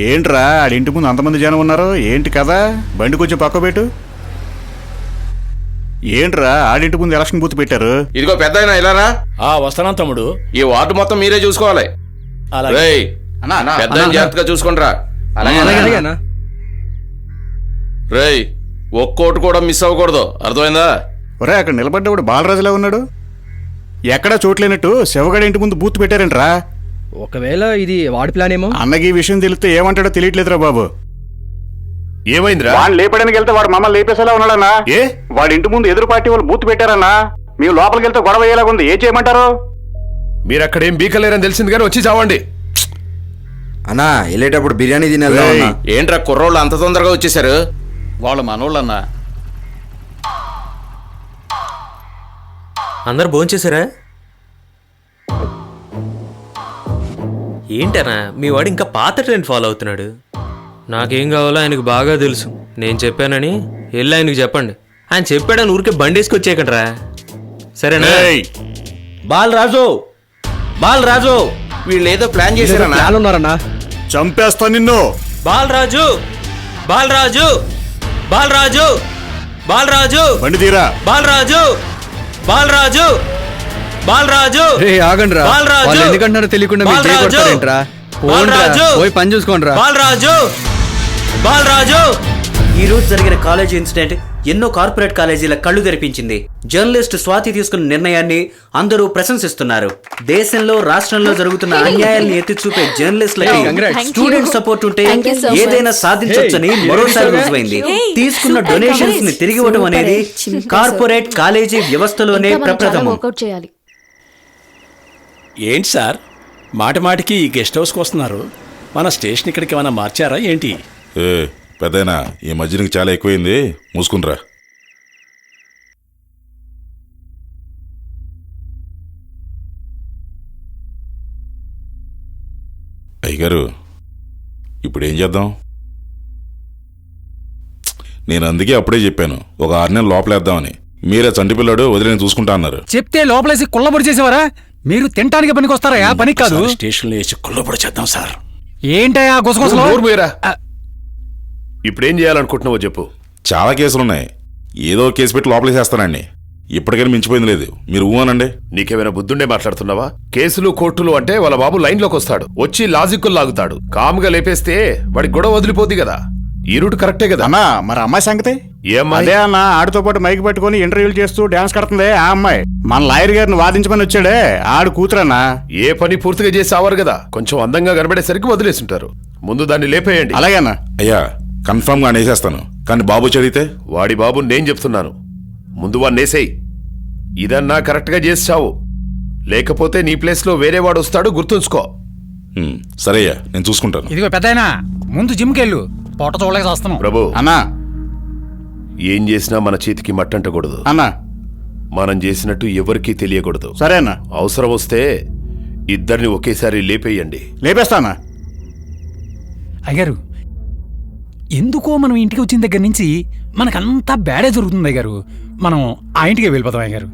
ఏంట్రా ఆడింటి ముందు అంతమంది జనం ఉన్నారు, ఏంటి కదా? బండి కొంచెం పక్క పెట్టు. ఏంట్రా ఆడింటి ముందు ఎలక్షన్ బూత్ పెట్టారు? ఇదిగో పెద్ద ఇలారా. వస్తానా తమ్ముడు. ఈ వార్డు మొత్తం మీరే చూసుకోవాలి. పెద్ద జాగ్రత్తగా చూసుకోండిరా. రేయ్, ఒక్కోటి కూడా మిస్ అవ్వకూడదు, అర్థమైందా? ఒరే, అక్కడ నిలబడ్డప్పుడు బాలరాజులా ఉన్నాడు. ఎక్కడా చోట్లేనట్టు శివగడ ఇంటి ముందు బూత్ పెట్టారంట్రా. ఒకవేళ ఇది వాడి ప్లాన్ ఏమో. అన్నకి ఈ విషయం తెలిస్తే ఏమంటాడో తెలియట్లేదురా బాబు. ఏమైందిరా? వాడు లేపడానికి వెళ్తే వాడు మమ్మల్ని లేపేసేలా ఉన్నాడన్నా. ఏ వాడి ఇంటి ముందు ఎదురు పార్టీ వాళ్ళు బూత్ పెట్టారన్నా. మేము లోపలికి వెళ్తే గొడవ అయ్యేలాగా ఉంది, ఏం చేయమంటారు? మీరు అక్కడేం బీకలేరని తెలిసింది కానీ వచ్చి చావండి. అన్నా వెళ్ళేటప్పుడు బిర్యానీ తినేదా? ఏంట్రా కుర్రోళ్ళు అంత తొందరగా వచ్చేసారు? వాళ్ళు మనోళ్ళన్నా. అందరు భోంచేశారా? ఏంటనా మీ వాడు ఇంకా పాత ట్రెండ్ ఫాలో అవుతున్నాడు. నాకేం కావాలో ఆయనకు బాగా తెలుసు. నేను చెప్పానని వెళ్ళి ఆయనకు చెప్పండి. ఆయన చెప్పాడని ఊరికే బండేసుకొచ్చేయకండ్రా, సరేనా? బాలరాజు, బాలరాజు, వీళ్ళు ఏదో ప్లాన్ చేశారన్నా. చంపేస్తా నిన్ను. బాలరాజు, బాలరాజు, బాలరాజు, బాలరాజు, బండి తీరా. బాలరాజు, బాలరాజు, బాలరాజు. ఆగండ్రా, ఎందుకంటున్నారో తెలియకుండా పోయి పని చూసుకోండి. బాలరాజు, బాలరాజు. ఈ రోజు జరిగిన కాలేజీ ఇన్సిడెంట్ ఎన్నో కార్పొరేట్ కాలేజీల కళ్ళు తెరిపించింది. జర్నలిస్ట్ స్వాతి తీసుకున్న నిర్ణయాన్ని అందరూ ప్రశంసిస్తున్నారు. దేశంలో రాష్ట్రంలో జరుగుతున్న అన్యాయాల్ని ఎత్తి చూపే జర్నలిస్టులకి స్టూడెంట్ సపోర్ట్ ఉంటే ఏదైనా సాధించొచ్చని మరోసారి రుజువైంది. తీసుకున్న డొనేషన్స్ ని తిరిగి ఇవ్వడం అనేది కార్పొరేట్ కాలేజీ వ్యవస్థలోనే ప్రప్రథమం. ఏంటి సార్ మాటి మాటికి ఈ గెస్ట్ హౌస్కి వస్తున్నారు? మన స్టేషన్ ఇక్కడికి ఏమైనా మార్చారా ఏంటి? పెద్దయినా ఈ మధ్య నీకు చాలా ఎక్కువైంది, మూసుకునిరా. అయ్యగారు, ఇప్పుడు ఏం చేద్దాం? నేను అందుకే అప్పుడే చెప్పాను, ఒక 6 నెలలు లోపలేద్దామని. మీరే చంటి పిల్లాడు వదిలేని చూసుకుంటా అన్నారు. చెప్తే లోపలేసి కుళ్ళబొడి చేసేవారా? మీరు తినటానికి పనికి వస్తారా? పనికి కాదు. స్టేషన్లో వేసి కుళ్ళబొడి చేద్దాం సార్. ఏంటయ్యా గుసగుసలు? ఇప్పుడేం చేయాలనుకుంటున్నావో చెప్పు. చాలా కేసులున్నాయి, ఏదో కేసు పెట్టి లోపలేసేస్తానండి. ఇప్పటికైనా మించిపోయింది లేదు, మీరు ఊహనండి. నీకేమైనా బుద్ధుండే మాట్లాడుతున్నావా? కేసులు కోర్టులు అంటే వాళ్ళ బాబు లైన్లోకి వస్తాడు, వచ్చి లాజిక్కులు లాగుతాడు. కాముగా లేపేస్తే వాడి గొడవ వదిలిపోద్ది కదా. ఈ రూట్ కరెక్టే కదా అన్నా. మరి అమ్మాయి సంగతి ఏమ్మాయి? అన్న ఆడితో పాటు మైక్ పట్టుకుని ఇంటర్వ్యూలు చేస్తూ డాన్స్ కడుతుంది ఆ అమ్మాయి. మన లాయర్ గారిని వాదించమని వచ్చాడే, ఆడు కూతురన్నా. ఏ పని పూర్తిగా చేసి ఆవారు కదా, కొంచెం అందంగా కనబడేసరికి వదిలేస్తుంటారు. ముందు దాన్ని లేపేయండి. అలాగేనా? అయ్యా, కన్ఫర్మ్ గా నేసేస్తాను, కానీ బాబు చదివితే? వాడి బాబు నేను చెప్తున్నాను, ముందు వాడిని నేసేయి. ఇదన్నా కరెక్ట్ గా చేసి చావు, లేకపోతే నీ ప్లేస్ లో వేరే వాడు వస్తాడు, గుర్తుంచుకో. సరే అయ్యా, నేను చూసుకుంటాను. ఇదిగో పెద్దయినా, ముందు జిమ్కి వెళ్ళు, పొట్ట చూడలేక వస్తున్నాం. ప్రభు అన్నా, ఏం చేసినా మన చేతికి మట్టంటకూడదు అన్నా. మనం చేసినట్టు ఎవరికీ తెలియకూడదు, సరేనా? అవసరం వస్తే ఇద్దరిని ఒకేసారి లేపేయండి. లేపేస్తానా? అయ్యారు, ఎందుకో మనం ఇంటికి వచ్చిన దగ్గర నుంచి మనకంతా బ్యాడే జరుగుతుంది అయ్యారు. మనం ఆ ఇంటికి వెళ్ళిపోతాం అయ్యారు.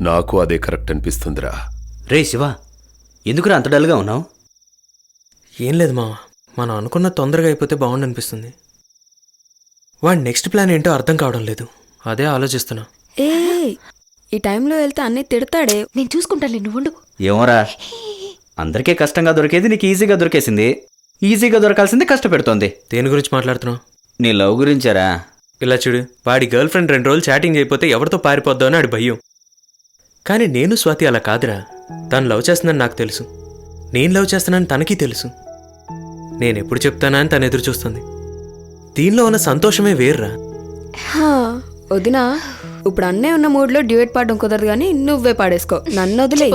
నాకు అదే కరెక్ట్ అనిపిస్తుందిరా. రే శివ, ఎందుకురా అంత డల్గా ఉన్నావు? ఏం లేదు మామ, మనం అనుకున్న తొందరగా అయిపోతే బాగుండు అనిపిస్తుంది. వాడి నెక్స్ట్ ప్లాన్ ఏంటో అర్థం కావడం లేదు, అదే ఆలోచిస్తున్నా. ఏ ఈ టైంలో వెళ్తే అన్నీ తిడతాడే. నేను చూసుకుంటాను, నువ్వు ఉండు. ఏమోరా, అందరికీ కష్టంగా దొరికేది నీకు ఈజీగా దొరికేసింది. ఈజీగా దొరకాల్సింది కష్టపెడుతోంది. దేని గురించి మాట్లాడుతున్నావు? నీ లవ్ గురించారా? ఇలా చూడు, వాడి గర్ల్ ఫ్రెండ్ 2 రోజులు చాటింగ్ అయిపోతే ఎవరితో పారిపోద్దాం అని ఆడి భయం. కానీ నేను స్వాతి అలా కాదురా. తను లవ్ చేస్తుందని నాకు తెలుసు, నేను లవ్ చేస్తున్నానని తనకి తెలుసు. నేనెప్పుడు చెప్తానా అని తను ఎదురు చూస్తుంది. దీనిలో ఉన్న సంతోషమే వేర్రా. వదినా, ఇప్పుడు అన్నే ఉన్న మూడ్లో డ్యూయట్ పాడడం కుదరదు, కానీ నువ్వే పాడేసుకో, నన్ను వదిలే.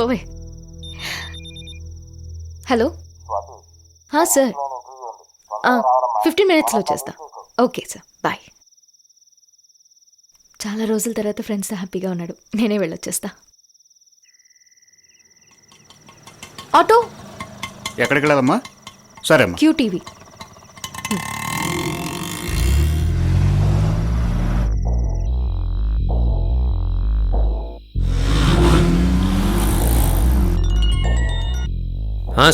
హలో సార్, 15 minutesలో వచ్చేస్తా. Okay sir, bye. చాలా రోజుల తర్వాత ఫ్రెండ్స్తో హ్యాపీగా ఉన్నాడు, నేనే వెళ్ళొచ్చేస్తా. ఆటో ఎక్కడికి వెళ్ళాలమ్మా? సరే అమ్మా. QTV.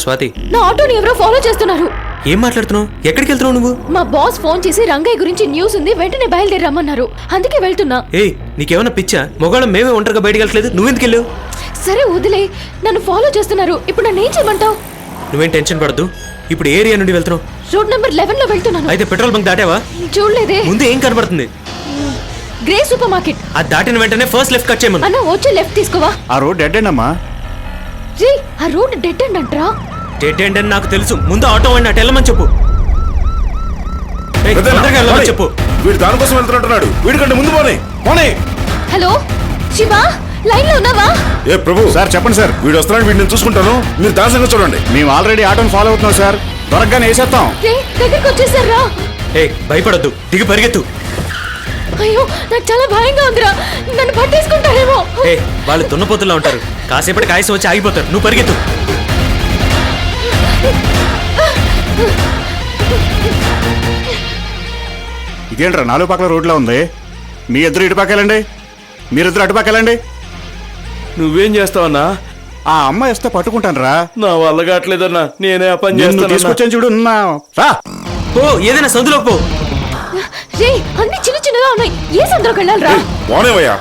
స్వాతి, నా ఆటోని ఎవరో ఫాలో చేస్తున్నారు. ఏం మాట్లాడుతున్నావు? ఎక్కడికి వెళ్తున్నావు నువ్వు? మా బాస్ ఫోన్ చేసి రంగయ్య గురించి న్యూస్ ఉంది, వెంటనే బయలుదేరి రమ్మన్నారు. అందుకే వెళ్తున్నా. ఏయ్, నీకేమైనా పిచ్చా? మొగాళ్ళం మేమే ఒంటరిగా బయటికి వెళ్ళట్లేదు, నువ్వెందుకు వెళ్ళావు? సరే వదిలే, నన్ను ఫాలో చేస్తున్నారు. ఇప్పుడు నన్ను ఏం చేయమంటావు? నువ్వేం టెన్షన్ పడద్దు. ఇప్పుడు ఏ ఏరియా నుండి వెళ్తున్నావు? రోడ్ నెంబర్ 11 లో వెళ్తున్నాను. అయితే పెట్రోల్ బంక్ దాటావా? చూడలేదే. ముందు ఏం కనబడుతుంది? Grey super market. అది దాటిన వెంటనే ఫస్ట్ లెఫ్ట్ కట్ చేయమను. అన్న వచ్చి లెఫ్ట్ తీసుకోవా. ఆ రోడ్ డెడ్ ఎండ్ అమ్మా. రీ, ఆ రోడ్ డెడ్ ఎండ్ అంటరా? డెడ్ ఎండ్ అని నాకు తెలుసు. ముందు ఆటో వాడిని అటు వెళ్ళమని చెప్పు. ఏయ్, తొందరగా వెళ్ళమని చెప్పు. వీడు దానికోసం వెళ్తున్నట్టున్నాడు. వీడికంటే ముందు పోనీ పోనీ. హలో శివ, లైన్ లో ఉన్నావా? ఏ ప్రభు, సార్ చెప్పండి సార్. వీడు వస్తున్నాడు, వీడిని నేను చూసుకుంటాను, మీరు దాని సంగతి చూడండి. మేము ఆల్రెడీ ఆటోని ఫాలో అవుతున్నాం సార్. దొరకగానే వేసేస్తాం. రే, దగ్గరికి వచ్చేసారా? ఏయ్, భయపడద్దు, దిగి పరిగెత్తు. అయ్యో, నాకు చాలా భయంగా ఉందిరా. నన్ను పట్టేసుకుంటారేమో. ఏ, వాళ్ళు దున్నపోతుల్లో ఉంటారు. కాసేపటి కాయసం వచ్చి ఆగిపోతారు. నువ్వు పరిగెత్తు. ఇదేంట్రా 4 పక్కల రోడ్లో ఉంది. మీ ఇద్దరు ఇటు పక్కలండి, మీరిద్దరు అటు పక్కలండి. నువ్వేం చేస్తావన్నా? ఆ అమ్మాయి వస్తే పట్టుకుంటాను రా. నా వల్ల కావట్లేదన్నా, నేనే ఆ పని నిన్ను చేస్తాను. తీసుకొచ్చాను చూడు. రా. పో, ఏదైనా సందులోకి పో. రే, అన్ని చిన్న చిన్నగా ఉన్నాయి. ఏ సందులోకి వెళ్ళాలిరా? పోనేవయ్యా.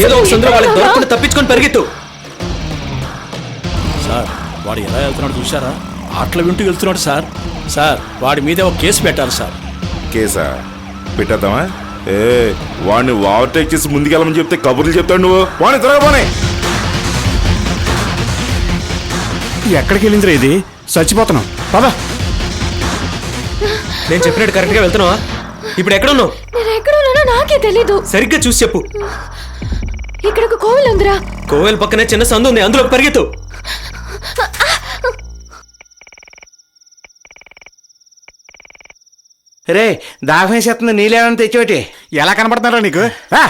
ఏదో ఒక సందులో వాళ్ళకి దొరకకుండా తప్పించుకొని పరిగెత్తు. సార్, వాడు ఎలా వెళ్తున్నాడు చూసారా? ఆటలు వింటూ వెళ్తున్నాడు సార్. సార్, వాడి మీద ఒక కేసు పెట్టాలి సార్. కేసా పెట్టేద్దామా? ఏ వాడిని ఓవర్టేక్ చేసి ముందుకెళ్ళమని చెప్తే కబుర్లు చెప్తాడు నువ్వు. వాడిని త్వరగా పోనీ. ఎక్కడికి వెళ్ళిందిరా ఇది? చచ్చిపోతున్నాం. పద. నేను చెప్పినట్టు కరెక్ట్ గా వెళ్తున్నావా? ఇప్పుడు ఎక్కడున్నావు? నేను ఎక్కడ ఉన్నానో నాకే తెలీదు. సరిగ్గా చూసి చెప్పు. ఇక్కడ ఒక కోవిల్ ఉందిరా. కోవెల పక్కనే చిన్న సందు ఉంది, అందులోకి పరిగెత్తు. రే, దాహం వేసేస్తుంది, నీళ్ళేమని తెచ్చోటి. ఎలా కనపడుతున్నారా నీకు? రా.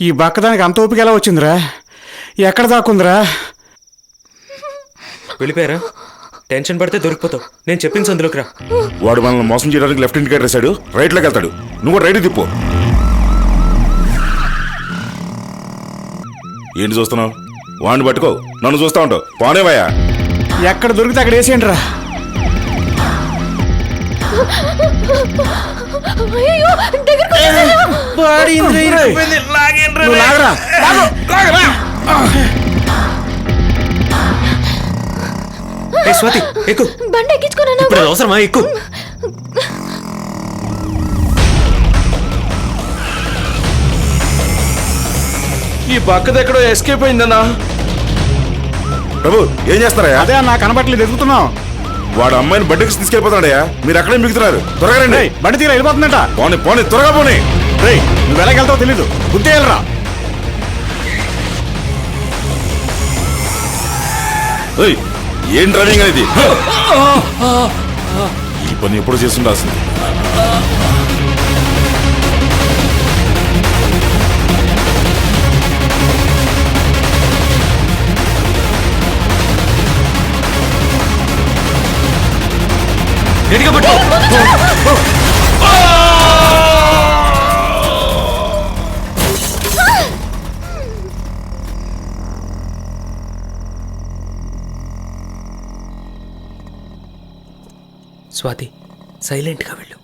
ఈ బక్కదానికి అంత ఓపిక ఎలా వచ్చిందిరా? ఎక్కడ దాక్కుందిరా? వెళ్ళిపోయారా? టెన్షన్ పడితే దొరికిపోతావు. నేను చెప్పిన సందులోకి రా. వాడు మనల్ని మోసం చేయడానికి లెఫ్ట్ ఇండికేటర్ వేసాడు, రైట్ లోకి వెళ్తాడు. నువ్వు కూడా రైట్ తిప్పు. ఏంటి చూస్తున్నావు? వాడిని పట్టుకో, నన్ను చూస్తా ఉంటావు. పోనేవయ్యా. ఎక్కడ దొరికితే అక్కడ వేసేయండి రా. అయ్యో, దగ్గరికి వచ్చేసారు. నువ్వు లాగరా. ఏ స్వాతి, ఎక్కు. బండి ఎక్కించుకున్నాను. ఇప్పుడు అది అవసరమా? ఎక్కు. ఈ బక్కదెక్కడో ఎస్కేప్ అయిందన్నా. ప్రభు, ఏం చేస్తారా? అదే అన్న కనబట్టలేదు, ఎదుగుతున్నాం. వాడు అమ్మాయిని బడ్డకి తీసుకెళ్ళిపోతాడయ్యా. మీరు అక్కడే మిగుతున్నారు. త్వరగా రండి. బండి తీరా వెళ్ళిపోతుందట. పోనీ పోనీ, త్వరగా పోనీ. రే, నువ్వు ఎలాగెళ్తావో తెలీదు. గుర్తు వెళ్ళరా. ఏం డ్రైవింగ్ అనేది? ఈ పని ఎప్పుడు చేస్తుండాల్సింది. గట్టిగా పట్టు. స్వాతి, సైలెంట్గా వెళ్ళు.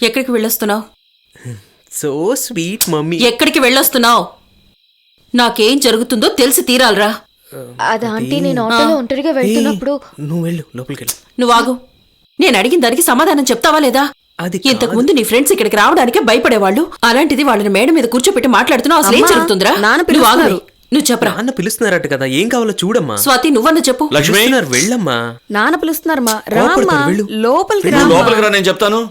ఎక్కడికి వెళ్ళొస్తున్నావు? So sweet mummy. ఎక్కడికి వెళ్ళొస్తున్నావు? నాకేం జరుగుతుందో తెలిసి తీరాలరా. అది ఆంటీ, నేను ఆటోలో ఒంటరిగా వెళ్తున్నప్పుడు. నువ్వు వెళ్ళు, లోపలికి వెళ్ళు. నువ్వు ఆగు. నేను అడిగిన దానికి సమాధానం చెప్తావా లేదా? అది ఇంతకు ముందు నీ ఫ్రెండ్స్ ఇక్కడికి రావడానికే భయపడేవాళ్ళు. అలాంటిది వాళ్ళని మేడ మీద కూర్చోపెట్టి మాట్లాడుతున్నావు. అసలు ఏం అమ్మా, జరుగుతుందిరా? నాన్న నువ్వు పిలుస్తున్నారు. ఆగు. నువ్వు చెప్పరా. నాన్న పిలుస్తున్నారట కదా, ఏం కావాలో చూడమ్మా. స్వాతి, నువ్వన్న చెప్పు. లక్ష్మి, పిలుస్తున్నారు, వెళ్ళమ్మా. నాన్న పిలుస్తున్నారు మా. రామ్మా, కోపడతారు, వెళ్ళు. లోపలికి నువ్వు రా. లోపలికి రా, నేను చెప్తాను.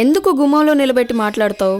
ఎందుకు గుమ్మంలో నిలబెట్టి మాట్లాడతావు?